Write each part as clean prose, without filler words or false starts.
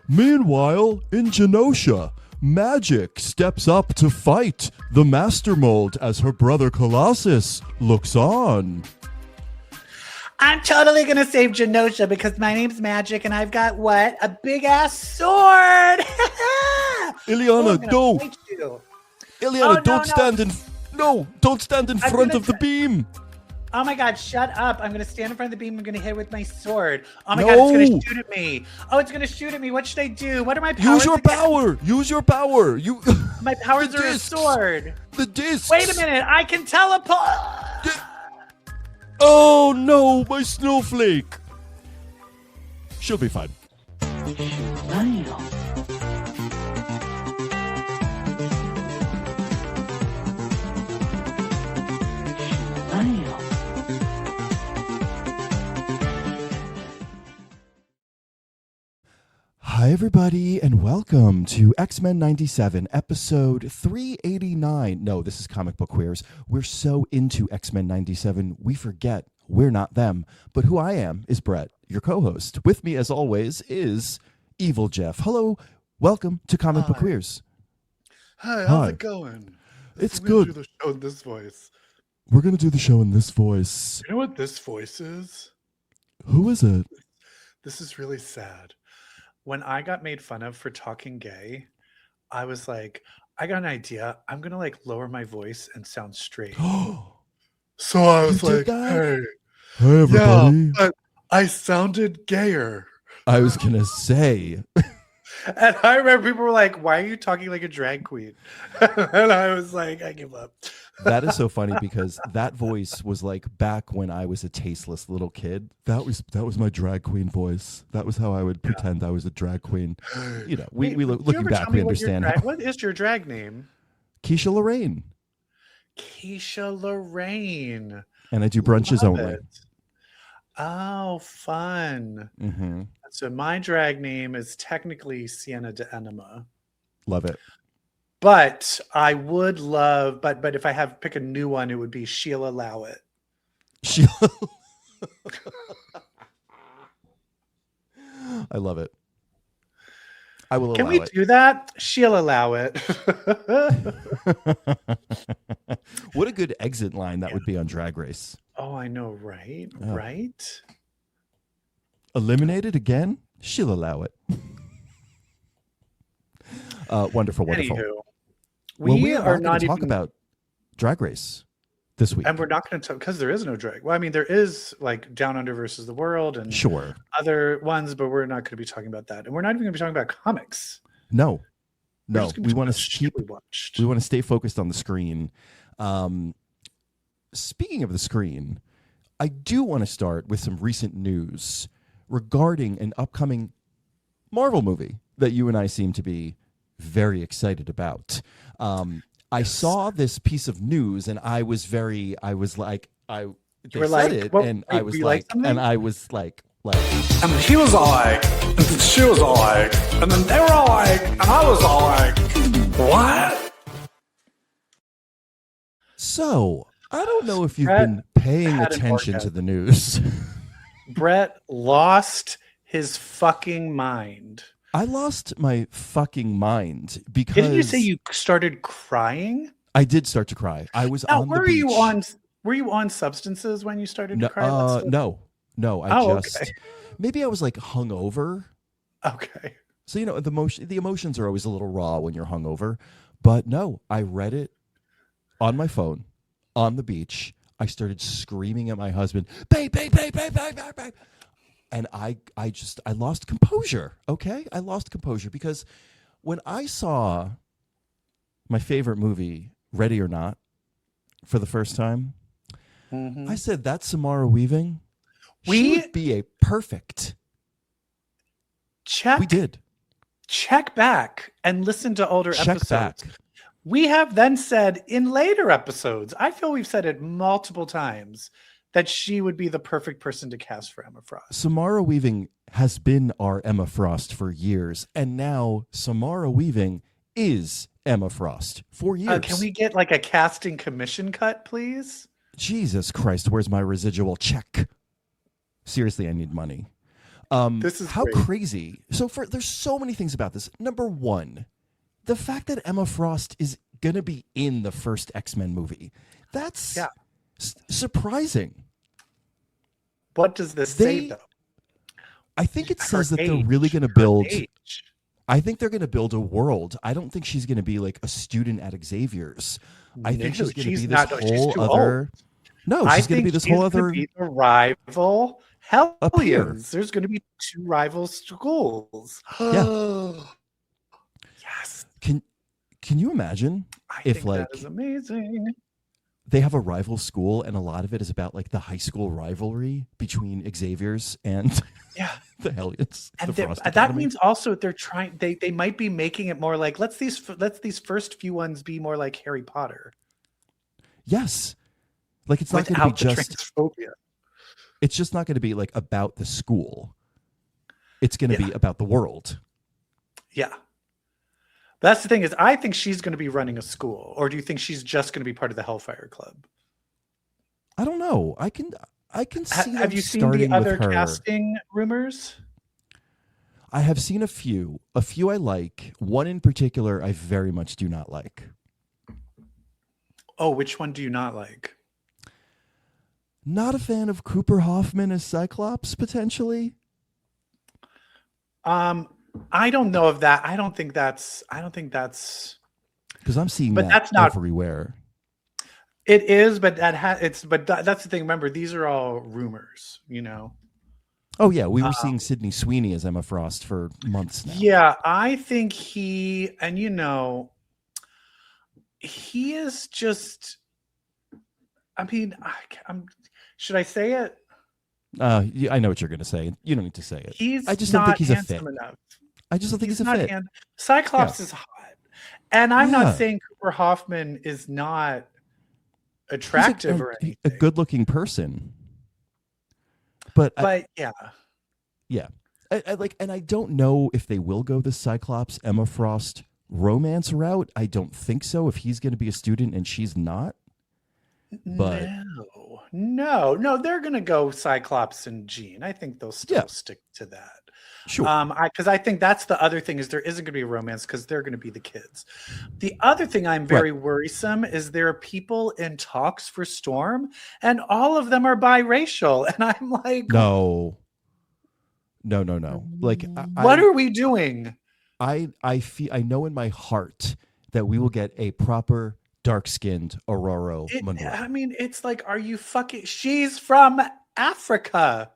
Meanwhile, in Genosha, Magic steps up to fight the Master Mold as her brother Colossus looks on. I'm totally going to save Genosha because my name's Magic and I've got what? A big ass sword! Ileana, no! Ileana, Oh, don't stand in... No, don't stand in front of the beam! Oh my God, shut up. I'm going to stand in front of the beam. I'm going to hit it with my sword. Oh my God, it's going to shoot at me. Oh, it's going to shoot at me. What should I do? What are my powers? Use your power. Use your power. My powers are a sword. The discs. Wait a minute. I can teleport. Oh no, my snowflake. She'll be fine. Hi, everybody, and welcome to X-Men 97, episode 389. No, this is Comic Book Queers. We're so into X-Men 97, we forget we're not them. But who I am is Brett, your co-host. With me, as always, is EvilJeff. Hello, welcome to Comic Book Queers. Hi, how's it going? It's good. Do the show in this voice. We're going to do the show in this voice. You know what this voice is? Who is it? This is really sad. When I got made fun of for talking gay, I was like, I got an idea. I'm going to like lower my voice and sound straight. So I was like, hey, everybody. Yeah, but I sounded gayer. I was going to say. And I remember people were like, why are you talking like a drag queen? And I was like, I give up. That is so funny because that voice was like back when I was a tasteless little kid. That was my drag queen voice. That was how I would pretend I was a drag queen. You know, looking back, we understand. What is your drag name? Keisha Lorraine. Keisha Lorraine. And I do brunches only. Oh, fun. Mm-hmm. So my drag name is technically Sienna de Enema. Love it. But I would love, but if I have pick a new one, it would be Sheila Lowett. Sheila. I love it. I will. Can we do that? Sheila Lowett. What a good exit line that would be on Drag Race. Oh, I know, right? Oh. Right? Eliminated again? She'll allow it. Wonderful. Anywho, we are not going to talk about Drag Race this week. And we're not going to talk, because there is no drag. Well, I mean, there is like Down Under versus the World and other ones, but we're not going to be talking about that. And we're not even going to be talking about comics. No. We want to stay focused on the screen. Speaking of the screen, I do want to start with some recent news regarding an upcoming Marvel movie that you and I seem to be very excited about. I saw this piece of news and I was like, and I was like, and he was all like, and she was all like, and then they were all like, and I was all like, what? So, I don't know if you've been paying attention to the news. Brett lost his fucking mind. I lost my fucking mind because... Didn't you say you started crying? I did start to cry. I was on the beach. Were you on substances when you started to cry? No. Okay. Maybe I was like hungover. Okay. So, you know, the emotions are always a little raw when you're hungover. But no, I read it on my phone, on the beach. I started screaming at my husband, babe. And I lost composure, okay? I lost composure because when I saw my favorite movie, Ready or Not, for the first time, I said, that's Samara Weaving. She would be a perfect. We did. Check back and listen to older episodes. Back. We have then said in later episodes, I feel we've said it multiple times, that she would be the perfect person to cast for Emma Frost. Samara Weaving has been our Emma Frost for years, and now Samara Weaving is Emma Frost for years. Can we get like a casting commission cut, please? Jesus Christ, where's my residual check? Seriously, I need money. This is how great. crazy. So there's so many things about this. Number one, the fact that Emma Frost is gonna be in the first X-Men movie. That's surprising. What does this say, though? I think it Her says that they're age, really going to her build. age. I think they're going to build a world. I don't think she's going to be like a student at Xavier's. I think she's going to be this whole other. No, she's going to be this whole other. Be the rival Hellions. There's going to be 2 rival schools. Yeah. Yes. Can you imagine if that is amazing. They have a rival school, and a lot of it is about like the high school rivalry between Xavier's and the Hellions. And that means also they're trying. They might be making it more like let's these first few ones be more like Harry Potter. Yes, like it's not going to be just transphobia. It's just not going to be like about the school. It's going to be about the world. Yeah. That's the thing is, I think she's going to be running a school, or do you think she's just going to be part of the Hellfire Club? I don't know. I can see. Have you seen the other casting rumors? I have seen a few. A few I like. One in particular, I very much do not like. Oh, which one do you not like? Not a fan of Cooper Hoffman as Cyclops, potentially. I don't know of that. I don't think that's because I'm seeing that's not everywhere. It is, but that's the thing. Remember, these are all rumors, you know. Oh yeah, we were seeing Sydney Sweeney as Emma Frost for months now. Yeah, I think he is just. I mean, should I say it? I know what you're going to say. You don't need to say it. I just don't think he's a fit. Enough. I just don't think he's a fit. Cyclops is hot, and I'm not saying Cooper Hoffman is not attractive or anything. A good-looking person, but yeah. And I don't know if they will go the Cyclops Emma Frost romance route. I don't think so. If he's going to be a student and she's not, but no, they're going to go Cyclops and Jean. I think they'll still stick to that. Sure. Because I think that's the other thing is there isn't going to be a romance because they're going to be the kids. The other thing I'm very worrisome is there are people in talks for Storm, and all of them are biracial, and I'm like, no. Like, what are we doing? I know in my heart that we will get a proper dark-skinned Aurora Monroe. I mean, it's like, are you fucking? She's from Africa.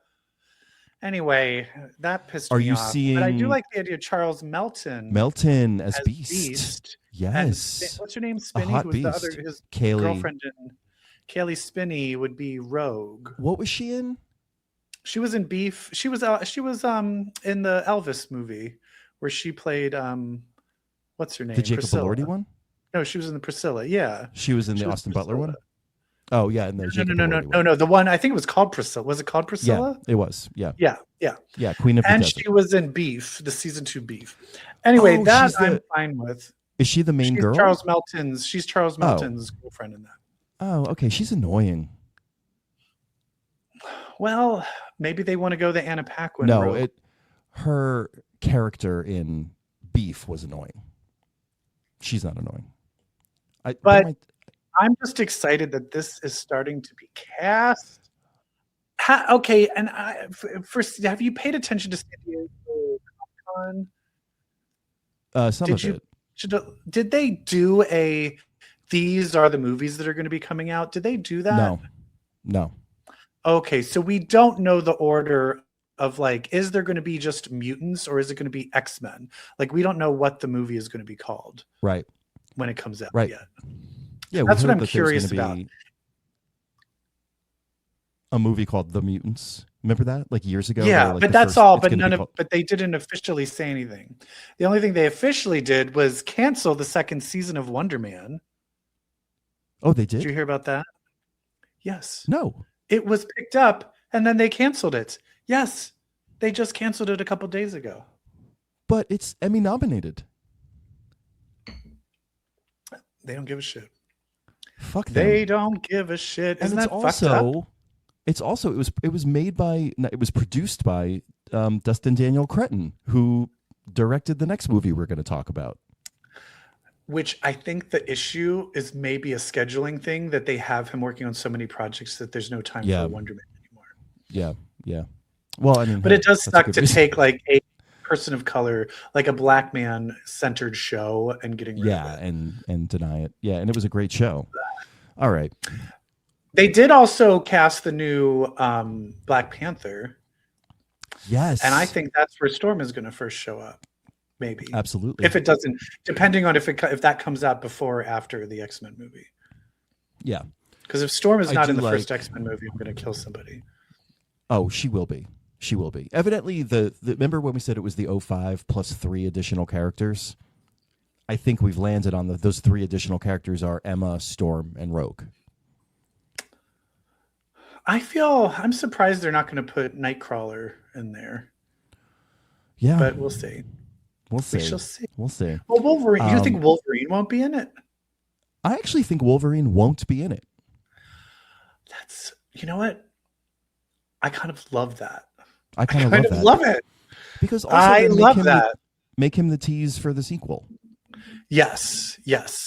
Anyway, that pissed me off. Seeing? But I do like the idea of Charles Melton. Melton as Beast. Yes. And what's her name? Spinney, who was the other his girlfriend in Kaylee Spinney would be Rogue. What was she in? She was in Beef. She was in the Elvis movie where she played what's her name? The Jacob Elordi one? No, she was in the Priscilla. Yeah. She was in the Austin Butler one? Oh yeah, and no. The one I think it was called Priscilla. Was it called Priscilla? Yeah, it was. Yeah. Queen of and the she was in Beef, the season 2 Beef. Anyway, that I'm fine with. Is she the main girl? She's Charles Melton's girlfriend in that. Oh, okay. She's annoying. Well, maybe they want to go the Anna Paquin. No, her character in Beef was annoying. She's not annoying. I'm just excited that this is starting to be cast. Okay, and first, have you paid attention to San Diego Comic-Con? Some of it. Did they do these are the movies that are going to be coming out? Did they do that? No. Okay, so we don't know the order of like, is there going to be just mutants or is it going to be X-Men? Like, we don't know what the movie is going to be called. Right. When it comes out yet. Yeah, that's what I'm curious about. A movie called The Mutants. Remember that? Like years ago? Yeah, but that's all. But but they didn't officially say anything. The only thing they officially did was cancel the second season of Wonder Man. Oh, they did? Did you hear about that? Yes. No. It was picked up and then they canceled it. Yes. They just canceled it a couple days ago. But it's Emmy nominated. They don't give a shit. Fuck them. They don't give a shit. Isn't and that fucked up? It's also it was made by it was produced by Dustin Daniel Cretton, who directed the next movie we're going to talk about. Which I think the issue is maybe a scheduling thing, that they have him working on so many projects that there's no time for Wonder Man anymore. Yeah, yeah. Well, I mean, but it does suck to reason. take like a person of color, like a black man centered show, and getting rid of it. and deny it. Yeah, and it was a great show. All right. They did also cast the new Black Panther. Yes. And I think that's where Storm is going to first show up. Maybe. Absolutely. If it doesn't, depending on if that comes out before or after the X-Men movie. Yeah. Because if Storm is not in the first X-Men movie, I'm going to kill somebody. Oh, she will be. She will be. Evidently, remember when we said it was the 05 plus 3 additional characters? I think we've landed on those 3 additional characters are Emma, Storm, and Rogue. I'm surprised they're not going to put Nightcrawler in there. Yeah. But we'll see. We shall see. We'll see. Well, Wolverine. You think Wolverine won't be in it? I actually think Wolverine won't be in it. You know what? I kind of love that. I kind of love it. Because also I love that. Make him the tease for the sequel. Yes.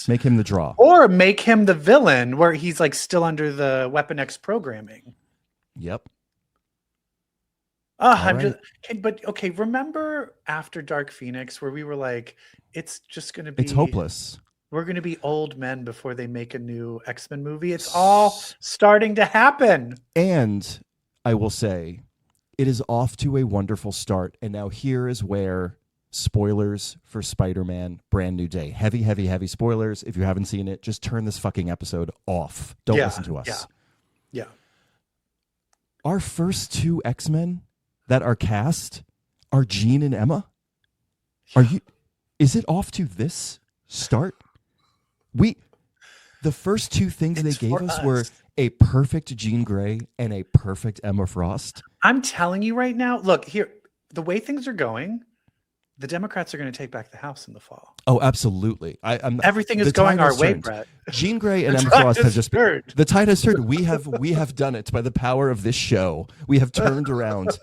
Make him the draw. Or make him the villain where he's like still under the Weapon X programming. Yep. Remember after Dark Phoenix where we were like, it's hopeless. We're going to be old men before they make a new X-Men movie. It's all starting to happen. And I will say, it is off to a wonderful start. And now here is where spoilers for Spider-Man Brand New Day. Heavy, heavy, heavy spoilers. If you haven't seen it, just turn this fucking episode off. Don't listen to us. Yeah. Our first 2 X-Men that are cast are Jean and Emma. Is it off to this start? The first 2 things they gave us were a perfect Jean Grey and a perfect Emma Frost. I'm telling you right now, look here, the way things are going, the Democrats are going to take back the House in the fall. Oh, absolutely. Everything is going our way, Brett. Jean Grey and Emma Frost have just been, the tide has turned. We have done it by the power of this show. We have turned around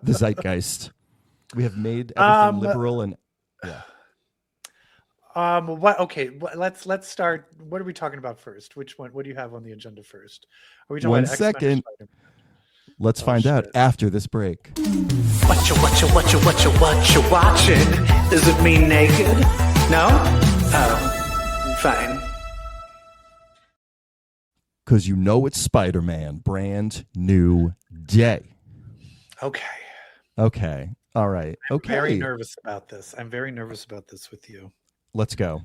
the zeitgeist. We have made everything liberal and yeah. Let's start. What are we talking about first? Which one? What do you have on the agenda first? Are we talking One about X-Men second. Let's find out after this break. What you watching? Is it me naked? No? Oh, fine. Because you know it's Spider-Man, Brand New Day. Okay. All right. Okay. I'm very nervous about this. I'm very nervous about this with you. Let's go.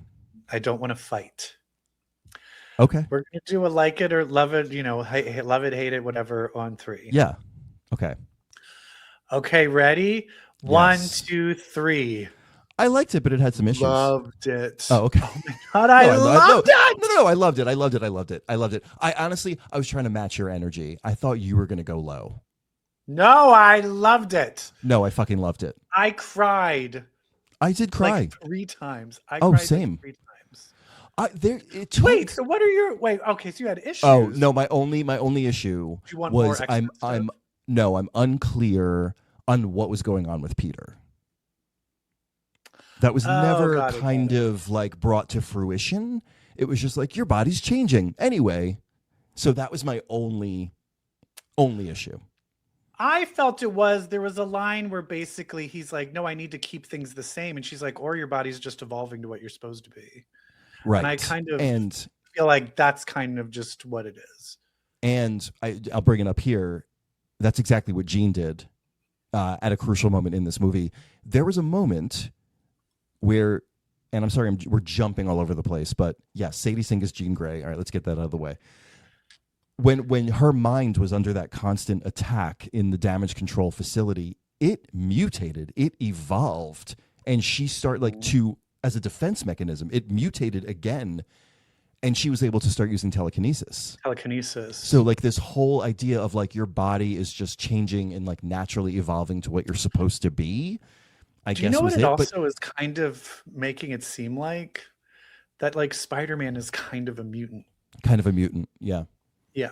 I don't want to fight. Okay. We're going to do a like it or love it, love it, hate it, whatever on 3. Yeah. Okay. Okay, ready? Yes. 1, 2, 3. I liked it, but it had some issues. Loved it. Oh, okay. Oh my God, I loved it. No, I loved it. I was trying to match your energy. I thought you were going to go low. No, I loved it. No, I fucking loved it. I cried. I did cry. Like 3 times. Same. Like 3 times. Wait, so what are your okay, so you had issues. Oh, no, my only issue was I'm unclear on what was going on with Peter. That was never of like brought to fruition. It was just like your body's changing. Anyway, so that was my only issue. I felt there was a line where basically he's like, no, I need to keep things the same. And she's like, or your body's just evolving to what you're supposed to be. Right. And I kind of feel like that's kind of just what it is. And I'll bring it up here. That's exactly what Jean did at a crucial moment in this movie. There was a moment where, and I'm sorry, we're jumping all over the place, but yeah, Sadie Sink is Jean Grey. All right, let's get that out of the way. When her mind was under that constant attack in the damage control facility, it mutated, it evolved, and she started as a defense mechanism, it mutated again, and she was able to start using telekinesis. So like this whole idea of like your body is just changing and like naturally evolving to what you're supposed to be. I guess was it also is kind of making it seem like that like Spider-Man is kind of a mutant. Yeah. Yeah.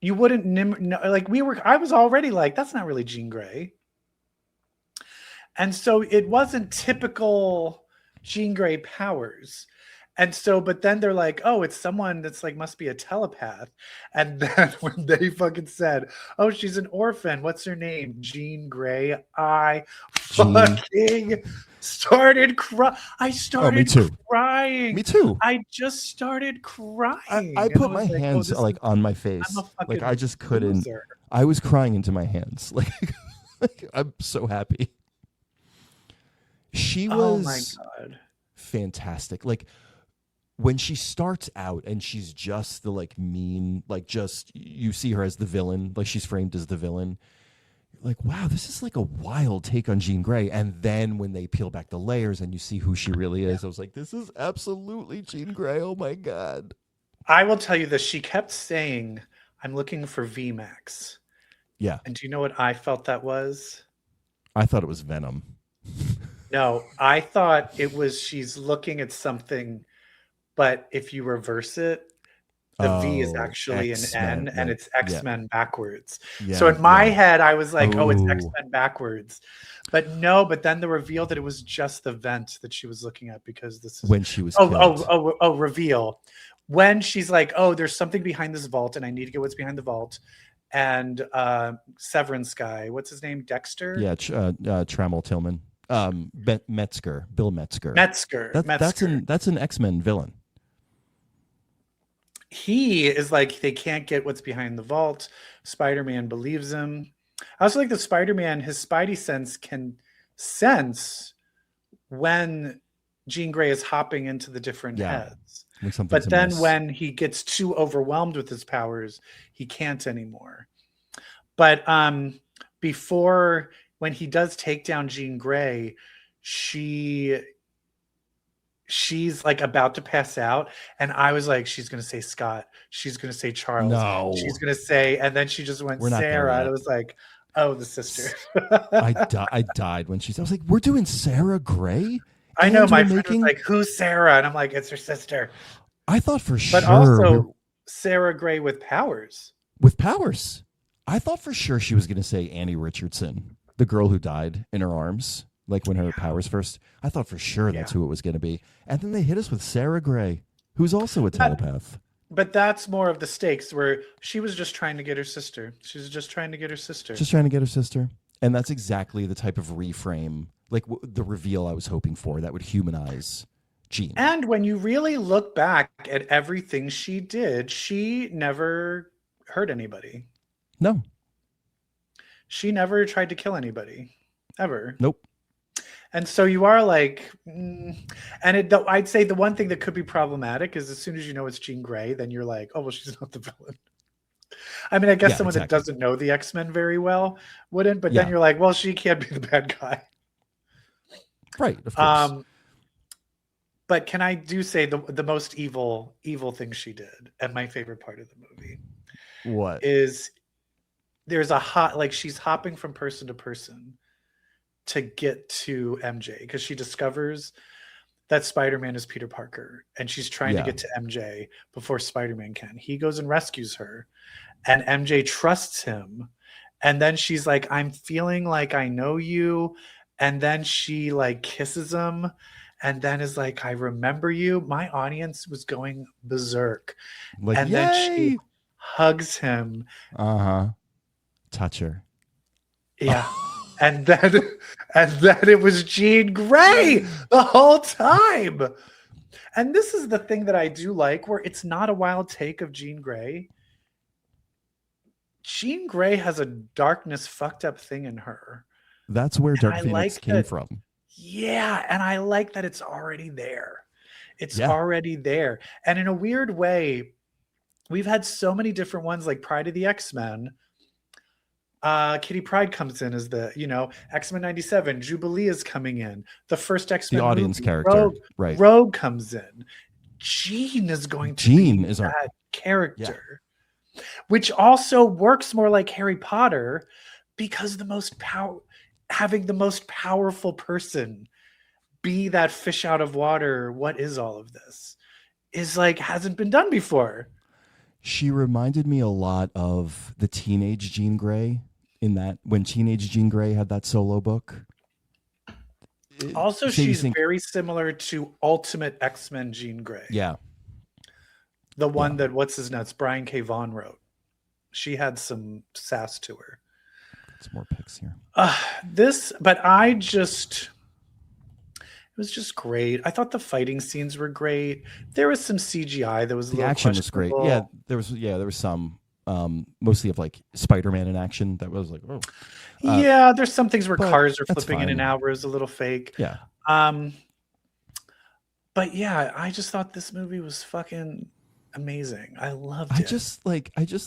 You wouldn't like I was already like, that's not really Jean Grey. And so it wasn't typical Jean Grey powers. And so, but then they're like, oh, it's someone that's like, must be a telepath. And then when they fucking said, oh, she's an orphan. What's her name? Jean Grey. I fucking started crying. I started crying. Me too. I just started crying. I put my hands like on my face. Like I just couldn't. Loser. I was crying into my hands. Like I'm so happy. She was oh my God. Fantastic. Like when she starts out and she's just the like mean, like just you see her as the villain, like she's framed as the villain. Like, wow, this is like a wild take on Jean Grey. And then when they peel back the layers and you see who she really is, I was like, this is absolutely Jean Grey. Oh my God. I will tell you this. She kept saying, I'm looking for VMAX. Yeah. And do you know what I felt that was? I thought it was Venom. No, I thought it was she's looking at something, but if you reverse it, the V is actually X-Men, an N, and it's X-Men backwards. Yeah, so in my head, I was like, oh, it's X-Men backwards. But no, but then the reveal that it was just the vent that she was looking at because this is when she was killed. Reveal. When she's like, oh, there's something behind this vault, and I need to get what's behind the vault. And Severance guy, what's his name? Dexter? Yeah, Trammell Tillman. Metzger, Bill Metzger. Metzger. That's an X-Men villain. He is like, they can't get what's behind the vault. Spider-Man believes him. I also like that Spider-Man, his Spidey sense can sense when Jean Grey is hopping into the different heads. But then when he gets too overwhelmed with his powers, he can't anymore. But before, when he does take down Jean Grey, she's like about to pass out, and I was like, she's gonna say Scott, she's gonna say Charles, she's gonna say, and then she just went Sarah, and I was like, oh, the sister. I died when I was like, we're doing Sarah Grey. I know, my friend was like, who's Sarah? And I'm like, it's her sister. I thought for sure, but also Sarah Grey with powers. I thought for sure she was gonna say Annie Richardson, the girl who died in her arms. Like when her powers first, I thought for sure that's who it was going to be. And then they hit us with Sarah Grey, who's also a telepath. But that's more of the stakes where she was just trying to get her sister. Just trying to get her sister. And that's exactly the type of reframe, like the reveal I was hoping for that would humanize Jean. And when you really look back at everything she did, she never hurt anybody. No. She never tried to kill anybody. Ever. Nope. And so you are like, I'd say the one thing that could be problematic is as soon as you know it's Jean Grey, then you're like, oh, well, she's not the villain. I mean, I guess someone that doesn't know the X-Men very well wouldn't, but then you're like, well, she can't be the bad guy. Right, of course. But can I do say the most evil thing she did, and my favorite part of the movie? What? Is there's she's hopping from person to person to get to MJ because she discovers that Spider-Man is Peter Parker and she's trying to get to MJ before Spider-Man can. He goes and rescues her and MJ trusts him. And then she's like, I'm feeling like I know you. And then she like kisses him and then is like, I remember you. My audience was going berserk. Like, and then she hugs him. Touch her. Yeah. And then it was Jean Grey the whole time. And this is the thing that I do like, where it's not a wild take of Jean Grey. Jean Grey has a darkness fucked up thing in her. That's where Dark Phoenix came from. Yeah, and I like that it's already there. It's already there. And in a weird way, we've had so many different ones like Pride of the X-Men. Kitty Pryde comes in as the, X-Men 97. Jubilee is coming in. The first X-Men the audience character. Rogue comes in. Jean is going to be that character, which also works more like Harry Potter because having the most powerful person be that fish out of water. What is all of this? Is like hasn't been done before. She reminded me a lot of the teenage Jean Grey in that when teenage Jean Grey had that solo book. Also, Sadie she's Sink- very similar to Ultimate X-Men Jean Grey. Yeah. The one that what's his nuts Brian K. Vaughan wrote. She had some sass to her. Some more pics here. It was just great. I thought the fighting scenes were great. There was some CGI that was a The little action was great. questionable. There was some mostly of like Spider-Man in action that was like, oh. Yeah, there's some things where but cars are that's flipping in fine. and out where it was a little fake. Yeah. But yeah, I just thought this movie was fucking amazing. I loved I it. just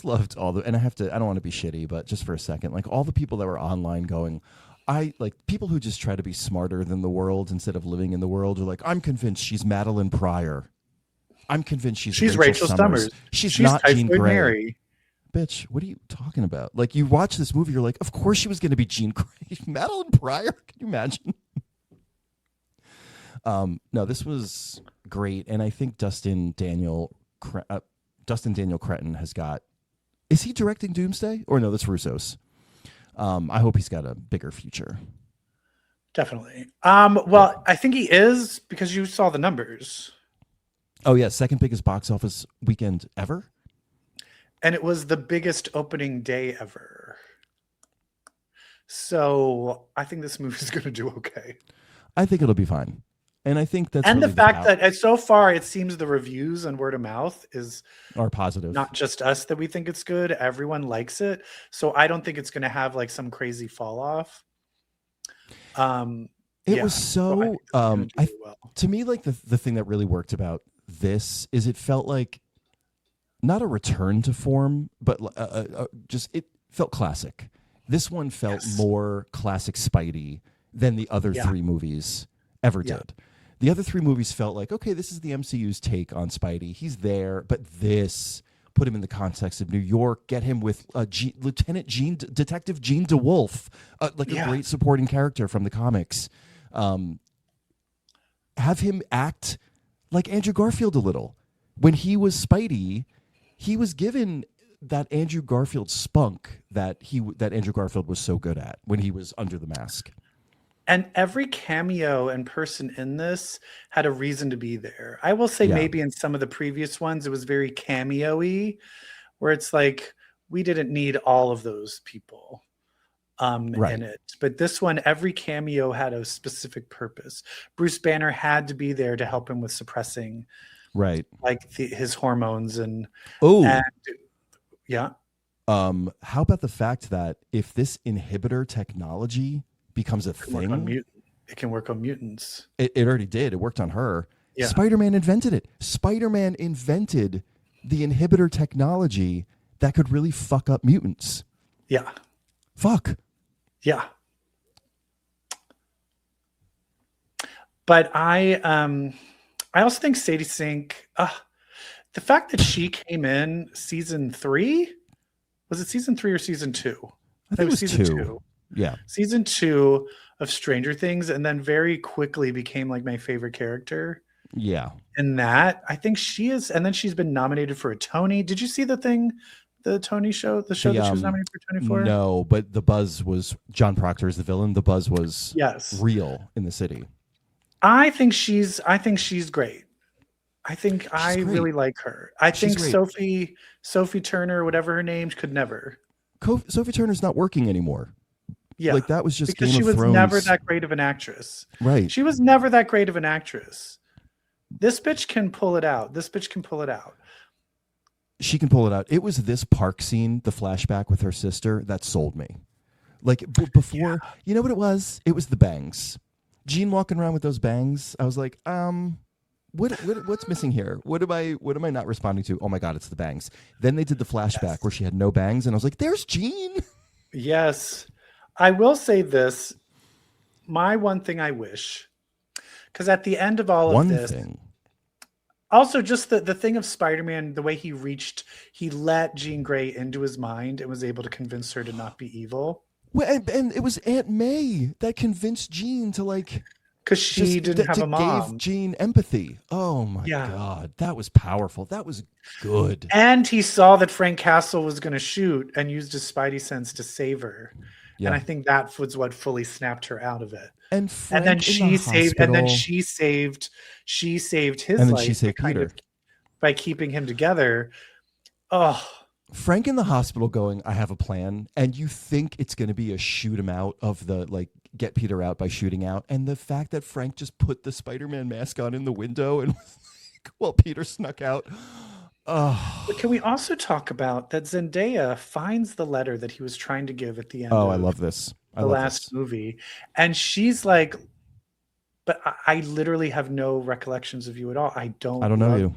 loved all the, and I don't want to be shitty, but just for a second, like all the people that were online going, I like people who just try to be smarter than the world instead of living in the world are like, I'm convinced she's Madeline Pryor. I'm convinced she's Rachel Summers. She's not Jean Typhoid Grey. Mary. Bitch, what are you talking about? Like you watch this movie, you're like, of course she was going to be Jean Grey. Madeline Pryor? Can you imagine? No, this was great, and I think Dustin Daniel Cretton has got. Is he directing Doomsday? Or no, that's Russo's. I hope he's got a bigger future. Definitely. Well, I think he is because you saw the numbers. Oh yeah, second biggest box office weekend ever. And it was the biggest opening day ever. So I think this movie's going to do okay. I think it'll be fine. And I think that's and really the fact that so far it seems the reviews and word of mouth are positive. Not just us that we think it's good. Everyone likes it. So I don't think it's going to have like some crazy fall off. It was so to me, like the thing that really worked about this is it felt like not a return to form, but just it felt classic. This one felt more classic Spidey than the other three movies ever did. The other three movies felt like, okay, this is the MCU's take on Spidey. He's there, but this put him in the context of New York, get him with Detective Gene DeWolf, a great supporting character from the comics. Have him act like Andrew Garfield a little. When he was Spidey, he was given that Andrew Garfield spunk that Andrew Garfield was so good at when he was under the mask. And every cameo and person in this had a reason to be there. I will say maybe in some of the previous ones, it was very cameo-y, where it's like, we didn't need all of those people in it. But this one, every cameo had a specific purpose. Bruce Banner had to be there to help him with suppressing his hormones and how about the fact that if this inhibitor technology becomes a thing, it can work on mutants. It already did. It worked on her. Yeah. Spider-Man invented it. Spider-Man invented the inhibitor technology that could really fuck up mutants. Yeah. Fuck. Yeah. But I also think Sadie Sink, the fact that she came in season 3, was it season 3 or season 2? I think it was season 2. Yeah. Season 2 of Stranger Things, and then very quickly became like my favorite character. Yeah. In that, I think she is, and then she's been nominated for a Tony. Did you see the Tony show, the show that she was nominated for Tony for? No, but the buzz was John Proctor is the villain. The buzz was real in the city. I think she's great. I really like her. I think Sophie Turner, whatever her name, could never. Sophie Turner's not working anymore. Yeah, like that was just because Game she of was Thrones. never that great of an actress. Right. She was never that great of an actress. This bitch can pull it out. She can pull it out. It was this park scene, the flashback with her sister, that sold me. Like before, you know what it was? It was the bangs. Jean walking around with those bangs. I was like, what's missing here? What am I not responding to? Oh my God, it's the bangs. Then they did the flashback where she had no bangs, and I was like, there's Jean. Yes. I will say this. My one thing I wish, because at the end of all of this, also just the thing of Spider-Man, the way he let Jean Grey into his mind and was able to convince her to not be evil. Well, and it was Aunt May that convinced Jean to like because she didn't have a mom. Gave Jean empathy. Oh my God. That was powerful. That was good. And he saw that Frank Castle was going to shoot and used his spidey sense to save her. Yeah. And I think that was what fully snapped her out of it. And then she saved his and then life she saved Peter by keeping him together. Oh, Frank in the hospital going, I have a plan. And you think it's going to be a shoot him out of the, like, get Peter out by shooting out. And the fact that Frank just put the Spider-Man mask on in the window and was like, well, Peter snuck out. Oh. But can we also talk about that Zendaya finds the letter that he was trying to give at the end I love this. The last movie. And she's like, but I literally have no recollections of you at all. I don't know you.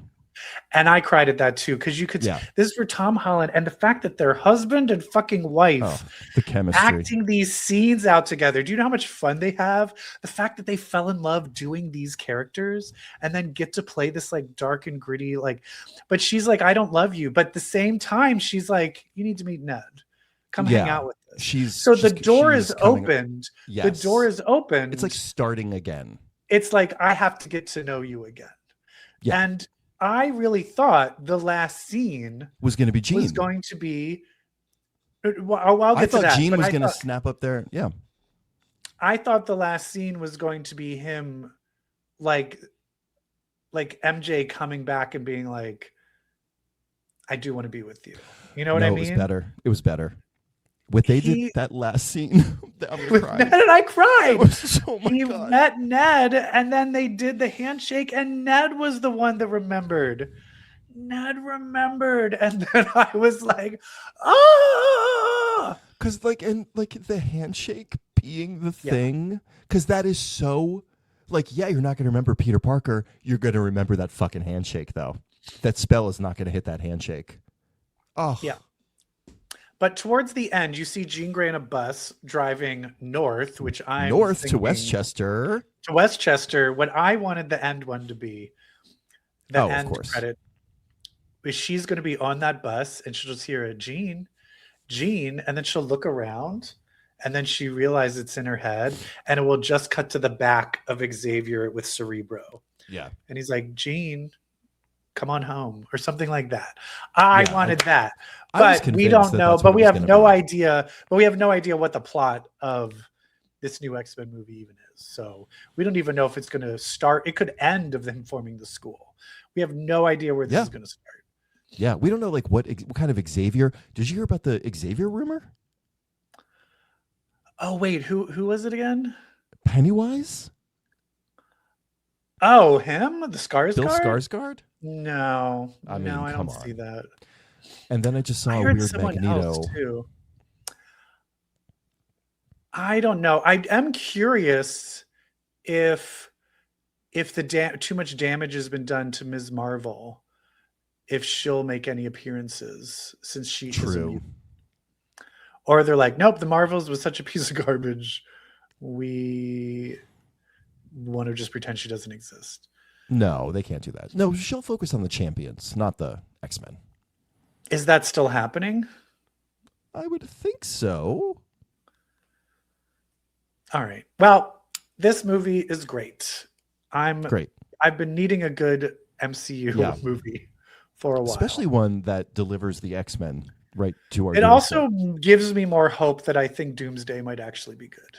And I cried at that too, because you could. Yeah. This is for Tom Holland, and the fact that their husband and fucking wife, the chemistry, acting these scenes out together. Do you know how much fun they have? The fact that they fell in love doing these characters, and then get to play this like dark and gritty, like. But she's like, I don't love you, but at the same time, she's like, you need to meet Ned. Come hang out with us. The door is opened. Yes. The door is open. It's like starting again. It's like, I have to get to know you again. Yeah. And I really thought the last scene was going to be Jean. Was going to be. Well, I'll get to that. I thought Jean was going to snap up there. Yeah. I thought the last scene was going to be him, like MJ coming back and being like, "I do want to be with you." You know what I mean? It was better. It was better. What they did that last scene, with Ned and I cried. He met Ned, and then they did the handshake, and Ned was the one that remembered. Ned remembered, and then I was like, "Ah!" Because the handshake being the thing, because that is so, like, yeah, you're not going to remember Peter Parker. You're going to remember that fucking handshake, though. That spell is not going to hit that handshake. Oh yeah. But towards the end, you see Jean Grey in a bus driving north, which I'm north to Westchester. To Westchester. What I wanted the end one to be, the end credit, is she's going to be on that bus and she'll just hear a Jean, and then she'll look around, and then she realizes it's in her head, and it will just cut to the back of Xavier with Cerebro. Yeah, and he's like, Jean, come on home, or something like that. I wanted that. But we don't know, but we have no idea. But we have no idea what the plot of this new X-Men movie even is. So we don't even know if it's going to start. It could end of them forming the school. We have no idea where this is going to start. Yeah, we don't know like what kind of Xavier. Did you hear about the Xavier rumor? Oh wait, who was it again? Pennywise. Oh, him, the Skarsgård. Bill Skarsgård. No, I don't see that. And then I just saw a weird Magneto too. I don't know. I am curious if too much damage has been done to Ms. Marvel, if she'll make any appearances since she is immune. Or they're like, nope, the Marvels was such a piece of garbage. We want to just pretend she doesn't exist. No, they can't do that. No, she'll focus on the champions, not the X-Men. Is that still happening? I would think so. All right. Well, this movie is great. Great. I've been needing a good MCU movie for a while. Especially one that delivers the X-Men right to our It also gives me more hope that I think Doomsday might actually be good.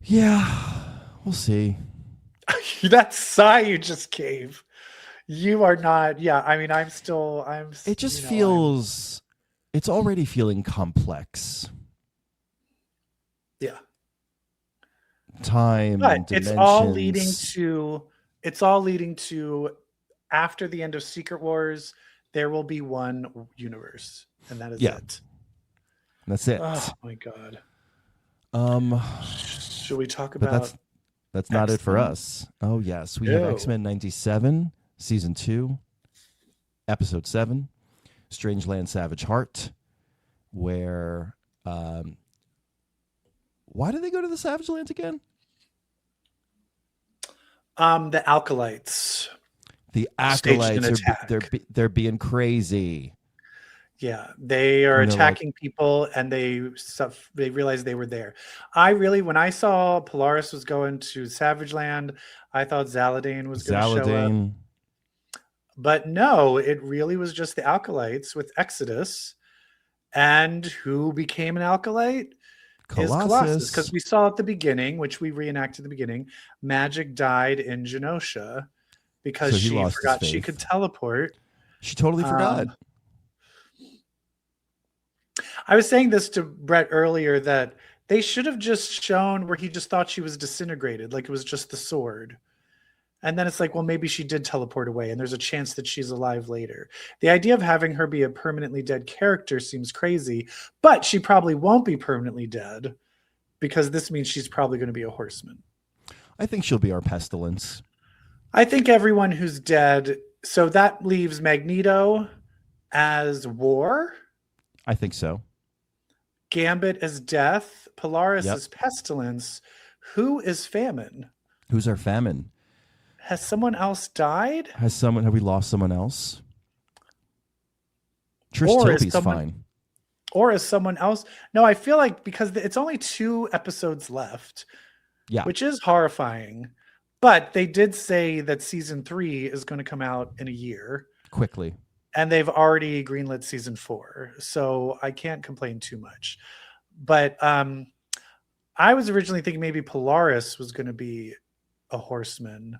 Yeah, we'll see. That sigh you just gave. You are not. Yeah, I mean, it just feels. It's already feeling complex. Yeah. Time, but and dimensions. It's all leading to after the end of Secret Wars, there will be one universe, and that is it. That's it. Oh my god. Should we talk about? That's not it for us. Oh yes, we have X-Men 97, season 2, episode 7, Strangeland Savage Heart, where why did they go to the Savage Lands again? The Acolytes. The Acolytes they're being crazy. Yeah, they are And they're like- attacking people, and they realized they were there. When I saw Polaris was going to Savage Land, I thought Zaladane was going to show up. Zaladane. But no, it really was just the Acolytes with Exodus. And who became an Acolyte? Is Colossus. Because we saw at the beginning, which we reenacted at the beginning, Magic died in Genosha because So he she lost his forgot she faith. could teleport. She totally forgot. I was saying this to Brett earlier that they should have just shown where he just thought she was disintegrated, like it was just the sword. And then it's like, well, maybe she did teleport away, and there's a chance that she's alive later. The idea of having her be a permanently dead character seems crazy, but she probably won't be permanently dead because this means she's probably going to be a horseman. I think she'll be our pestilence. I think everyone who's dead. So that leaves Magneto as War. I think so. Gambit as Death. Polaris Yep. as Pestilence. Who is Famine? Who's our famine? Has someone else died? Have we lost someone else? Trish Or is Tilby's someone- fine. Or is someone else? No, I feel like because it's only 2 episodes left, Yeah. which is horrifying. But they did say that season 3 is going to come out in a year, Quickly. and they've already greenlit season 4. So I can't complain too much. But I was originally thinking maybe Polaris was going to be a horseman.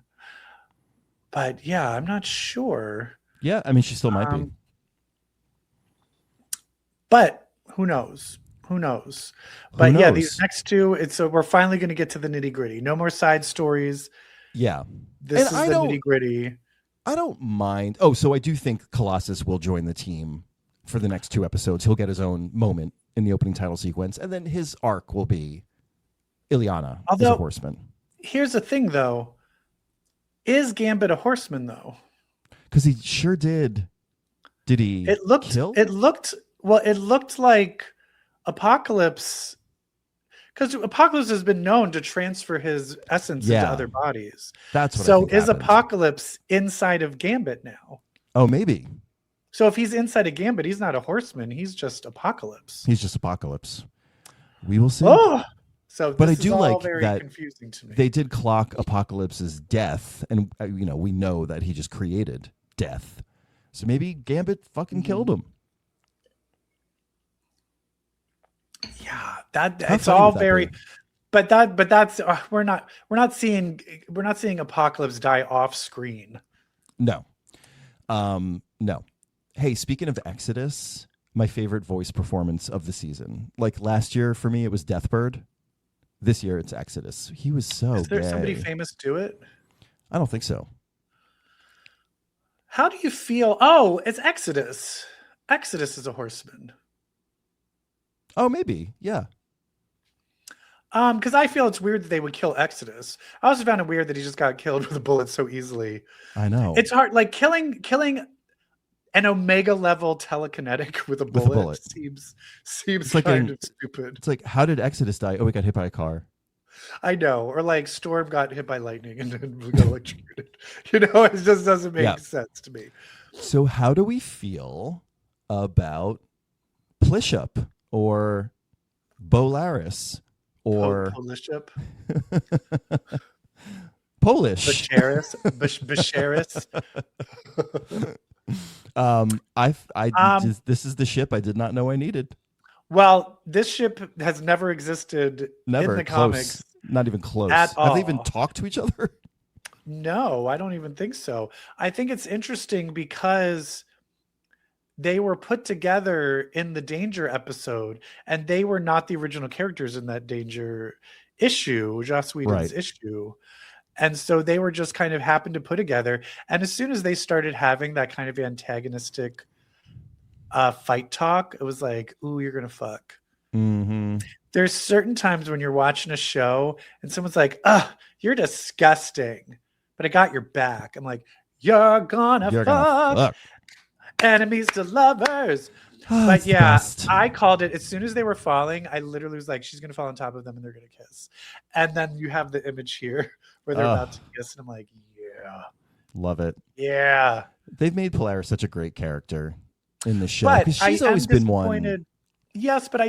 But yeah, I'm not sure. Yeah, I mean, she still might be. But who knows? Who knows? But yeah, these next 2, we're finally going to get to the nitty gritty. No more side stories. Yeah. This is the nitty gritty. I don't mind. Oh, so I do think Colossus will join the team for the next 2 episodes. He'll get his own moment in the opening title sequence, and then his arc will be Ileana as a horseman. Here's the thing, though. Is Gambit a horseman, though? Because he sure did. Did he kill? It looked like Apocalypse, because Apocalypse has been known to transfer his essence into other bodies. That's what I so think is happened. Apocalypse inside of Gambit now? Oh, maybe. So if he's inside of Gambit, he's not a horseman. He's just Apocalypse. He's just Apocalypse. We will see. Oh, so but I this do is all like very that confusing to me. they did clock Apocalypse's death, and we know that he just created death. So maybe Gambit fucking killed him. Yeah, that How it's funny all would that very. be? But that's we're not seeing Apocalypse die off screen. No. No. Hey, speaking of Exodus, my favorite voice performance of the season. Like last year for me, it was Deathbird. This year it's Exodus. He was so Is there gay. somebody famous do it? I don't think so. How do you feel? Oh, it's Exodus. Exodus is a horseman. Oh, maybe. Yeah. Because I feel it's weird that they would kill Exodus. I also found it weird that he just got killed with a bullet so easily. I know. It's hard, like killing an Omega level telekinetic with a bullet. Seems like kind of stupid. It's like, how did Exodus die? Oh, he got hit by a car. I know, or like Storm got hit by lightning and then got electrocuted. It just doesn't make sense to me. So how do we feel about Plishup or Bolaris or Poliship? Polish? Basharis. This is the ship I did not know I needed. Well, this ship has never existed in the comics. Not even close. At all. Have they even talked to each other? No, I don't even think so. I think it's interesting because they were put together in the Danger episode, and they were not the original characters in that Danger issue, Joss Whedon's issue. And so they were just kind of happened to put together. And as soon as they started having that kind of antagonistic fight talk, it was like, ooh, you're going to fuck. Mm-hmm. There's certain times when you're watching a show and someone's like, you're disgusting, but I got your back. I'm like, you're gonna fuck. Enemies to lovers. But yeah, I called it as soon as they were falling. I literally was like, she's going to fall on top of them and they're going to kiss. And then you have the image here where they're about to kiss. And I'm like, yeah. Love it. Yeah. They've made Polaris such a great character. in the show, But because I she's am always been one. disappointed. Yes, but I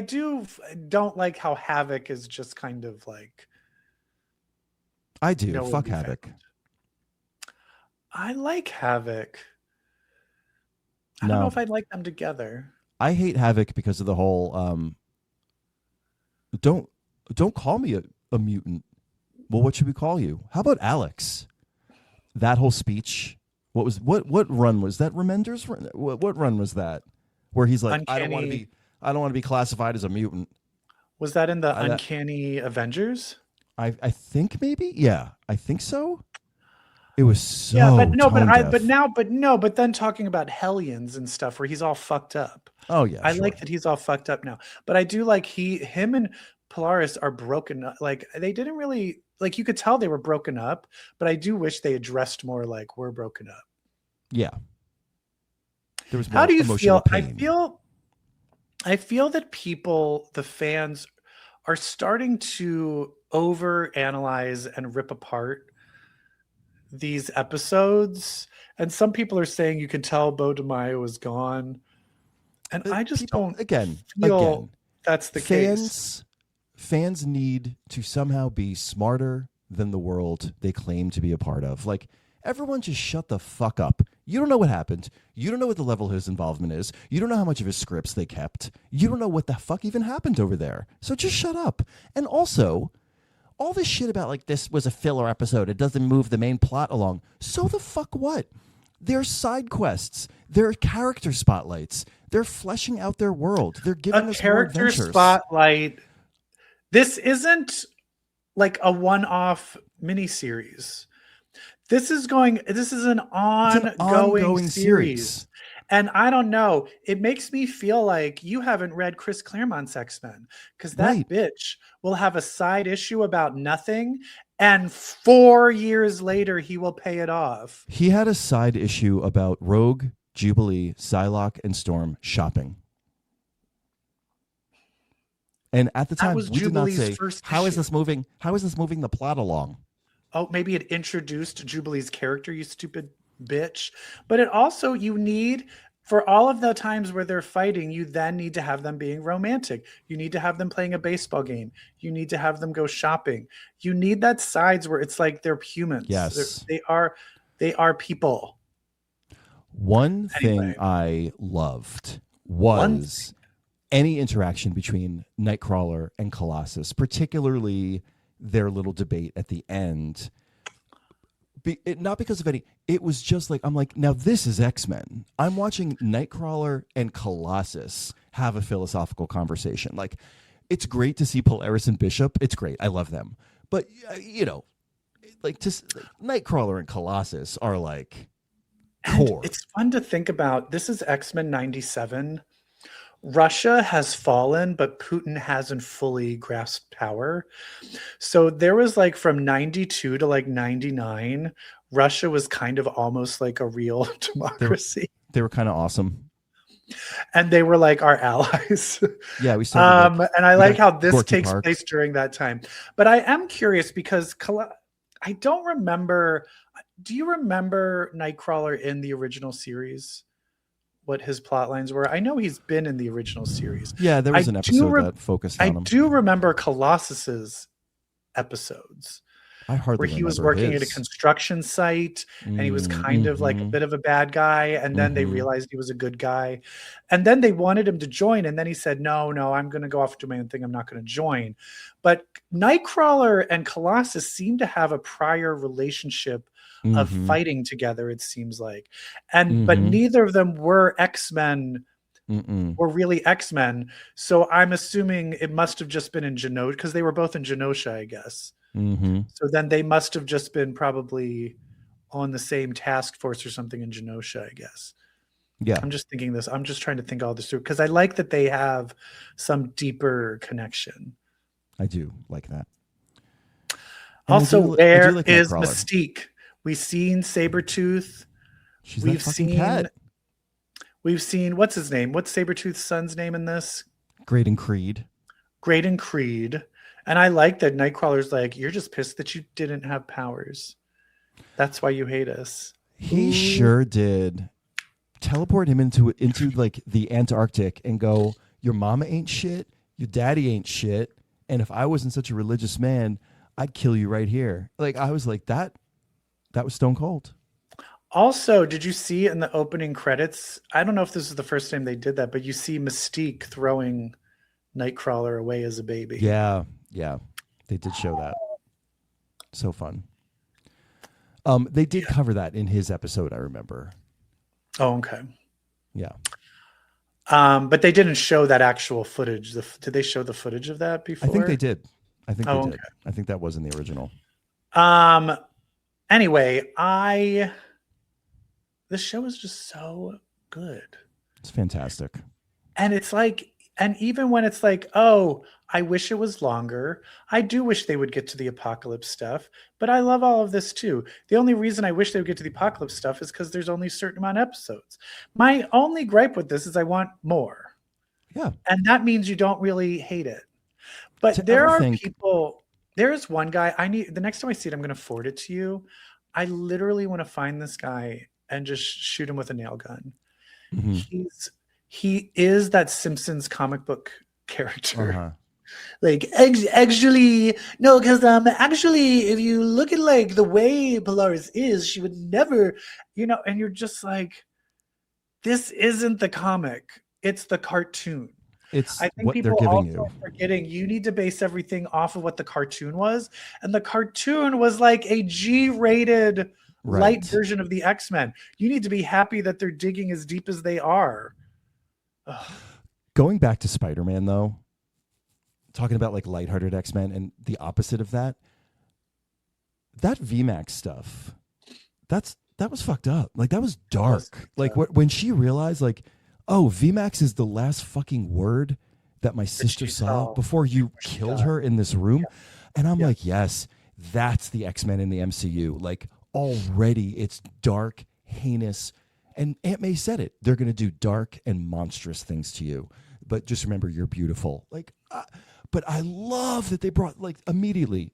don't like how Havoc is just kind of like. I do. nowhere to Fuck be Havoc. found. I like Havoc. I don't know No, if I'd like them together. I hate Havoc because of the whole don't call me a mutant. Well, what should we call you? How about Alex? That whole speech. What run was that? Remender's run? What run was that? Where he's like, I don't want to be classified as a mutant. Was that in the Uncanny Avengers? I think maybe. Yeah, I think so. It was so but then talking about Hellions and stuff where he's all fucked up. Oh yeah. I like that he's all fucked up now. But I do like him and Polaris are broken up. Like they didn't really, like, you could tell they were broken up, but I do wish they addressed more like we're broken up. Yeah. There was more. How do you feel? Pain. I feel that people, the fans, are starting to overanalyze and rip apart these episodes. And some people are saying you can tell Bo DeMaio is gone. And I just don't feel that's the case. Fans need to somehow be smarter than the world they claim to be a part of. Like, everyone just shut the fuck up. You don't know what happened. You don't know what the level of his involvement is. You don't know how much of his scripts they kept. You don't know what the fuck even happened over there. So just shut up. And also, all this shit about like this was a filler episode, it doesn't move the main plot along. So the fuck what? They're side quests. They're character spotlights. They're fleshing out their world. They're giving us more adventures. Character spotlight. This isn't like a one-off miniseries. This is an ongoing series. And I don't know, it makes me feel like you haven't read Chris Claremont's X-Men, because that bitch will have a side issue about nothing, and 4 years later he will pay it off. He had a side issue about Rogue, Jubilee, Psylocke, and Storm shopping. And at the time, we did not say, how is this moving the plot along? Oh, maybe it introduced Jubilee's character, you stupid bitch. But it also, you need, for all of the times where they're fighting, you then need to have them being romantic. You need to have them playing a baseball game. You need to have them go shopping. You need that sides where it's like they're humans. Yes. They are people. One thing I loved was any interaction between Nightcrawler and Colossus, particularly their little debate at the end. Not because of any, it was just like, I'm like, now this is X-Men. I'm watching Nightcrawler and Colossus have a philosophical conversation. Like, it's great to see Polaris and Bishop. It's great. I love them. But, you know, like, Nightcrawler and Colossus are like core. And it's fun to think about. This is X-Men 97. Russia has fallen, but Putin hasn't fully grasped power. So there was like from 92 to like 99, Russia was kind of almost like a real democracy. They were kind of awesome. And they were like our allies. Yeah, we started. And I like how this Gorky takes Park. place during that time. But I am curious because I don't remember. Do you remember Nightcrawler in the original series? What his plot lines were? I know he's been in the original series. Yeah, there was an episode that focused on him. I do remember Colossus's episodes. I hardly where he was working at a construction site and he was kind of like a bit of a bad guy, and then they realized he was a good guy, and then they wanted him to join, and then he said, no, I'm going to go off to my own thing, I'm not going to join. But Nightcrawler and Colossus seem to have a prior relationship of fighting together, it seems like, and but neither of them were X-Men. Were really X-Men, so I'm assuming it must have just been in Genosha, because they were both in Genosha, I guess. So then they must have just been probably on the same task force or something in Genosha, I guess. Yeah. I'm just thinking this. I'm just trying to think all this through, because I like that they have some deeper connection. I do like that. Also, where is Mystique? We've seen Sabretooth. We've seen cat. We've seen, what's his name? What's Sabretooth's son's name in this? Graydon Creed. And I like that Nightcrawler's like, you're just pissed that you didn't have powers. That's why you hate us. He sure did teleport him into like the Antarctic and go, your mama ain't shit, your daddy ain't shit, and if I wasn't such a religious man, I'd kill you right here. Like, I was like, that was stone cold. Also, did you see in the opening credits? I don't know if this is the first time they did that, but you see Mystique throwing Nightcrawler away as a baby. Yeah, they did show that. So fun. They did cover that in his episode, I remember. Oh, okay. Yeah. But they didn't show that actual footage. Did they show the footage of that before? I think they did. I think they did. Okay. I think that was in the original. Anyway, this show is just so good. It's fantastic. And it's like, and even when it's like, oh, I wish it was longer. I do wish they would get to the apocalypse stuff, but I love all of this too. The only reason I wish they would get to the apocalypse stuff is because there's only a certain amount of episodes. My only gripe with this is I want more. Yeah. And that means you don't really hate it. But there are people, there's one guy the next time I see it, I'm going to forward it to you. I literally want to find this guy and just shoot him with a nail gun. Mm-hmm. He is that Simpsons comic book character. Uh-huh. Like, actually, no, because actually, if you look at like the way Polaris is, she would never, and you're just like, this isn't the comic, it's the cartoon. It's I think what people they're giving also you. Forgetting you need to base everything off of what the cartoon was, and the cartoon was like a G-rated light version of the X-Men. You need to be happy that they're digging as deep as they are. Ugh. Going back to Spider-Man, though, talking about like lighthearted X-Men and the opposite of that VMAX stuff, that was fucked up. Like, that was dark. When she realized, like, oh, VMAX is the last fucking word that my sister saw before you killed her in this room. Yeah. And I'm like, yes, that's the X-Men in the MCU. Like, already it's dark, heinous. And Aunt May said it. They're going to do dark and monstrous things to you. But just remember, you're beautiful. Like, but I love that they brought, like, immediately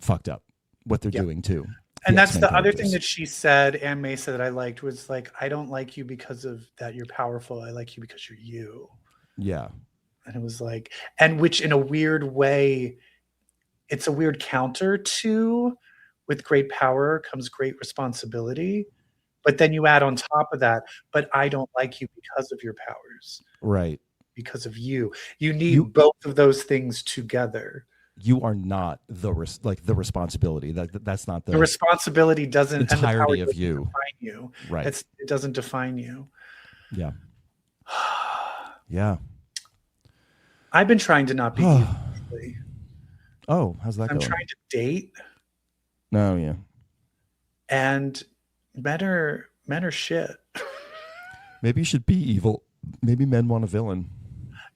fucked up what they're doing too. And that's the other thing that she said, Aunt May said, that I liked, was like, I don't like you because of that you're powerful. I like you because you're you. Yeah. And it was like, and which in a weird way, it's a weird counter to, with great power comes great responsibility. But then you add on top of that, but I don't like you because of your powers. Right. Because of you. You need both of those things together. You are not the responsibility. That's not the responsibility doesn't entirety of you. Define you. Right. It doesn't define you. Yeah. Yeah. I've been trying to not be evil lately. Oh, how's that going? I'm trying to date. Oh, yeah. And men are shit. Maybe you should be evil. Maybe men want a villain.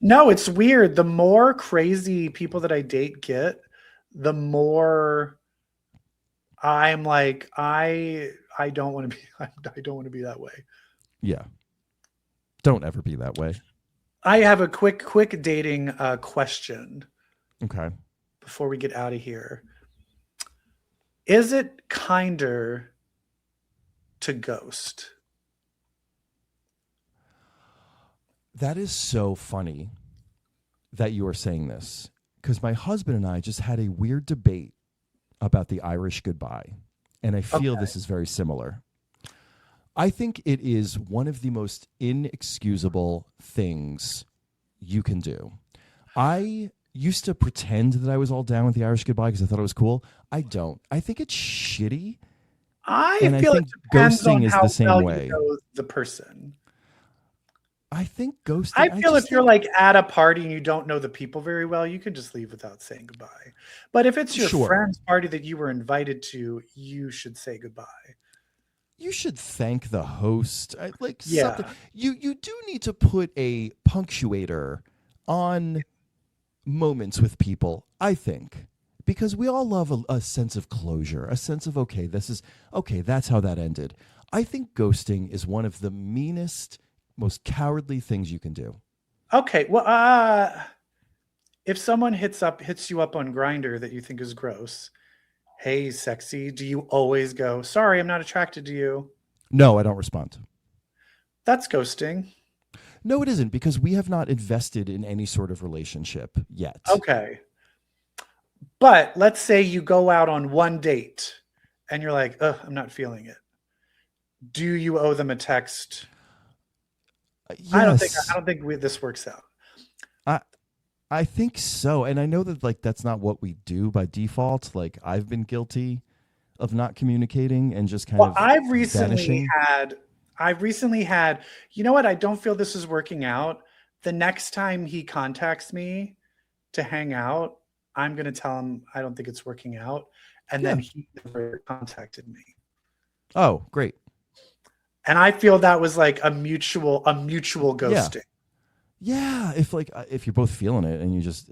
No, it's weird. The more crazy people that I date get, the more I'm like, I don't want to be. I don't want to be that way. Yeah. Don't ever be that way. I have a quick dating question. Okay. Before we get out of here, is it kinder to ghost? That is so funny that you are saying this, because my husband and I just had a weird debate about the Irish goodbye, and I feel this is very similar. I think it is one of the most inexcusable things you can do. I used to pretend that I was all down with the Irish goodbye because I thought it was cool. I don't. I think it's shitty. I feel it depends ghosting on is how the same well way. You know the person. I think ghosting. I feel if you're like at a party and you don't know the people very well, you can just leave without saying goodbye. But if it's your friend's party that you were invited to, you should say goodbye. You should thank the host. Something. You do need to put a punctuator on moments with people, I think, because we all love a sense of closure, a sense of, that's how that ended. I think ghosting is one of the meanest, most cowardly things you can do. Okay, well, if someone hits you up on Grindr that you think is gross, hey, sexy, do you always go, sorry, I'm not attracted to you? No, I don't respond. That's ghosting. No, it isn't, because we have not invested in any sort of relationship yet. Okay. But let's say you go out on one date and you're like, ugh, I'm not feeling it. Do you owe them a text? Yes. I don't think this works out. I think so. And I know that like that's not what we do by default. Like I've been guilty of not communicating and just kind of I've recently vanishing. had, you know what? I don't feel this is working out. The next time he contacts me to hang out, I'm going to tell him I don't think it's working out. And then he never contacted me. Oh, great. And I feel that was like a mutual ghosting. Yeah. If you're both feeling it and you just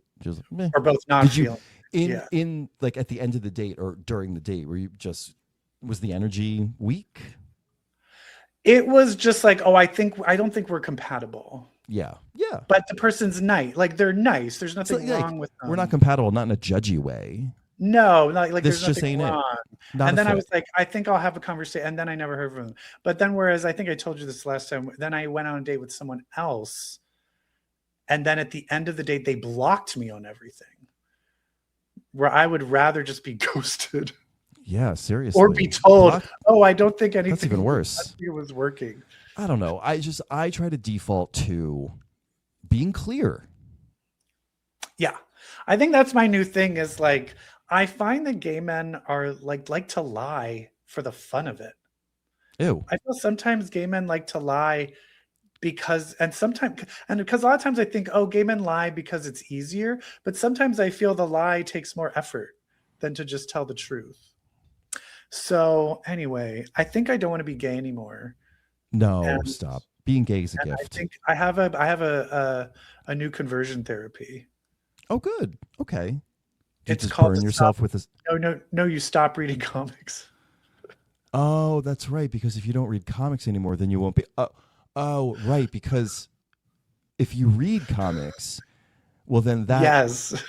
meh. Or both not feeling it. In like at the end of the date or during the date, was the energy weak? It was just like, I don't think we're compatible. Yeah. But the person's nice. Like they're nice. There's nothing wrong with them. We're not compatible, not in a judgy way. No, like this there's just nothing ain't wrong. it. And then I was like, I think I'll have a conversation. And then I never heard from them. But then, whereas I think I told you this last time, then I went on a date with someone else. And then at the end of the date, they blocked me on everything. Where I would rather just be ghosted. Yeah, seriously. Or be told, I don't think anything. That's even worse. It was working. I don't know. I try to default to being clear. Yeah. I think that's my new thing is like, I find that gay men are like to lie for the fun of it. Ew. I feel sometimes gay men like to lie because a lot of times I think, gay men lie because it's easier. But sometimes I feel the lie takes more effort than to just tell the truth. So anyway, I think I don't want to be gay anymore. No, stop. Being gay is a gift. I think I have a new conversion therapy. Oh, good. Okay. It's just called burn yourself with this. No, you stop reading comics. Oh, that's right. Because if you don't read comics anymore, then you won't be. Oh, right. Because if you read comics, well, then that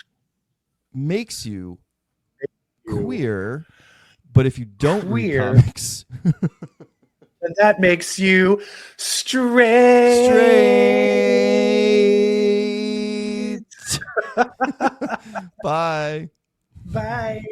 makes you queer. But if you don't read comics, then that makes you straight. Bye. Bye.